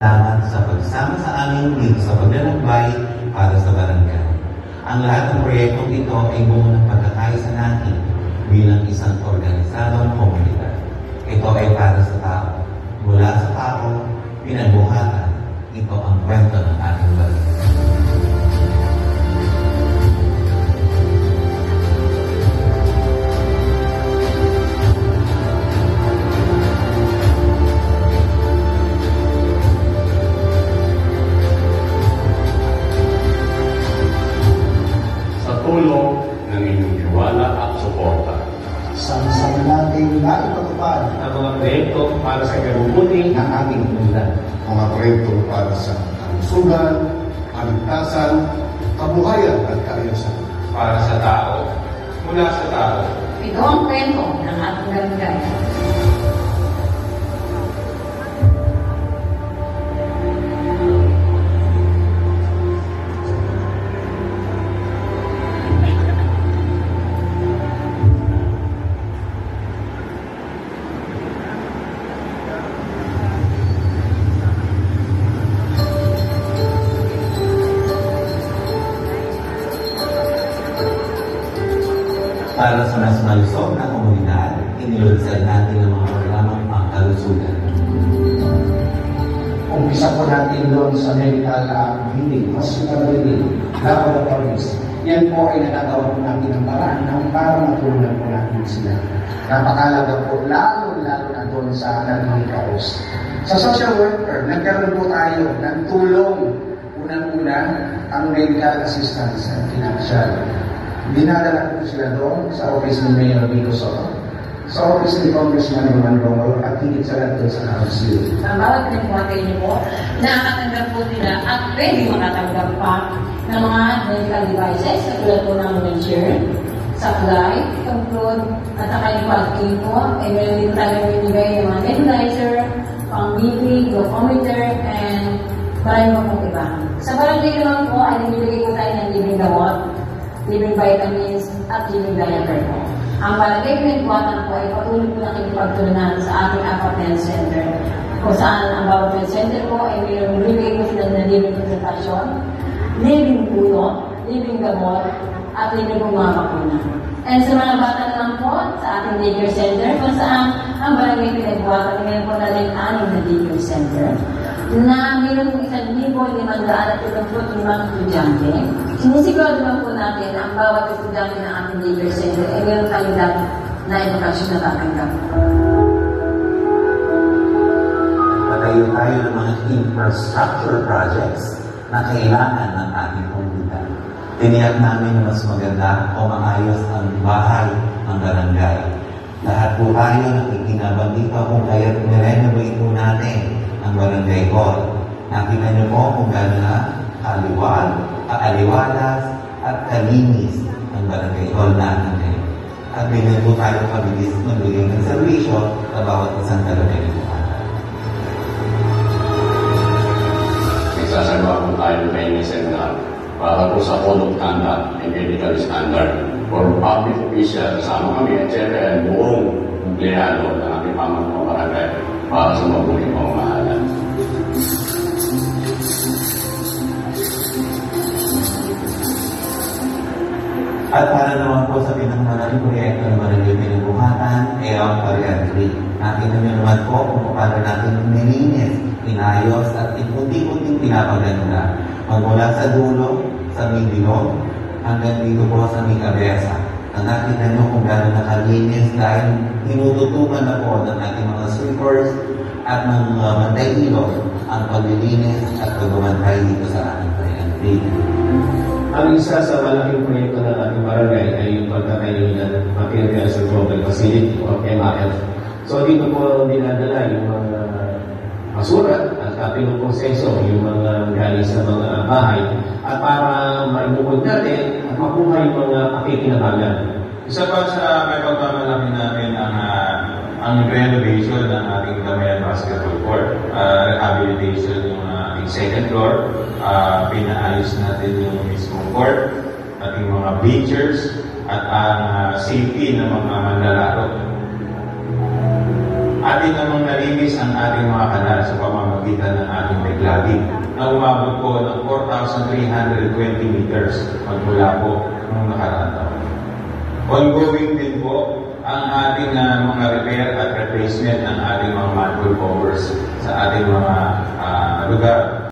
Salamat sa pagsama sa amin dito sa paglalakbay para sa barangay. Ang lahat ng proyektong ito ay bunga ng pagkakaisa natin bilang isang organisadong komunidad. Ito ay para sa tao. Mula sa tao, pinagbuhatan. Ito ang kwento ng ating barangay. Tulong ng inyong tiwala at suporta. Sama-sama natin naipatupad Ang mga proyekto para sa kabubuti ng ating komunidad. Mga proyekto para sa kalusugan, kaligtasan, kabuhayan at kaayusan. para sa tao, mula sa tao. Ito ang kwento ng ating barangay. Para sa mas malusog na komunidad, inilunsad natin ang mga programang pangkalusugan. Umpisa po natin doon sa medical building, hospital building, laboratories. Yan po ay nagagawa po natin ang paraan para matulungan po natin sila. Napakalaga po, lalo na doon sa nag-house. Sa social worker, nagkaroon po tayo ng tulong. Unang-una, ang medical assistance and financial. Dinadala po sila doon sa office ni Mayor Vico Soto, sa office ni Congressman Roman Romulo, at higit sa lahat doon sa council. Ang bawat pinagbuhatay niyo po, nakakatanggap po nila at pwede makatanggap pa ng mga medical devices, katulad po ng wheelchair, supply, conclude, at saka yung pag-aid po, ay meron din tayo binigay ng mga nebulizer, pang-BP, glucometer, and maraming pa pong iba. Sa barangay naman po, ay binibigay po tayo ng living gamot, living vitamins, at living diaper po. Ang barangay pinagbuhatan po ay patuloy po nakikipagtulungan sa ating apat health center. Kung saan ang bawat health center po ay mayroong bibigay po sila ng living consultation, living puno, living gamot, at living po mga bakuna. And sa mga bata naman po, sa ating daycare center, kung saan ang barangay pinagbuhatan, ngayon po natin 6 na daycare center, na mayroon po 1,575 estudyante. Sinisigurado naman po natin ang bawat estudyante ng ating daycare center ay mayroon kalidad na edukasyon na tatanggap. Patayo tayo ng mga infrastructure projects na kailangan ng ating komunidad. Tiniyak namin na mas maganda o maayos ang bahay ng barangay. Lahat po tayo nakikinabang dito kung kaya't nirenovate po natin ang barangay hall. Nakita niyo po kung gano'n kaaliwalas at kalinis ang barangay hall natin ngayon. At binigyan po tayo kabilis magbigay ng servisyo sa bawat isang barangay po. Nagsasagawa po tayo ng training seminar para po sa code of conduct and medical standard for public official. Kasama kami at syempre ang buong empleyado ng ating pamangkong barangay para sa mabuting pamamahalan. At para naman po sa pinakamalaking proyekto ng barangay pinagbuhatan ay ang pariantry. Nakita niyo naman po kung paano natin nilinis, inayos at unti-unting pinapaganda. Magmula sa dulo, sa midilong, hanggang dito po sa Micabesa. Ang nakita niyo kung gano'n nakalinis dahil tinututukan na po ng ating mga sweepers at ng mantay-ilog ang paglilinis at pagbabantay dito sa ating pariantry. Ang isa sa malaking proyekto ng ating barangay ay yung pagkatayo ng Materials Recovery Facility o MRF. So dito po dinadala yung mga basura at pinuproseso yung mga galing sa mga bahay at para maibukod natin at makuha yung mga pakikinabangan. Isa pa sa may pagmamalaki natin ang renovation ng ating Damayan Basketball Court, rehabilitation ng ating second floor, pinaayos natin yung mismong court, ating mga bleachers, at ang safety ng mga manlalaro. Ating namang nalinis ang ating mga kanal sa pamamagitan pamamagitan ng ating backlogging na umabot po ng 4,320 meters magmula po noong nakaraang taon. Ongoing din po ang ating mga repair at replacement ng ating mga manhole covers sa ating mga lugar.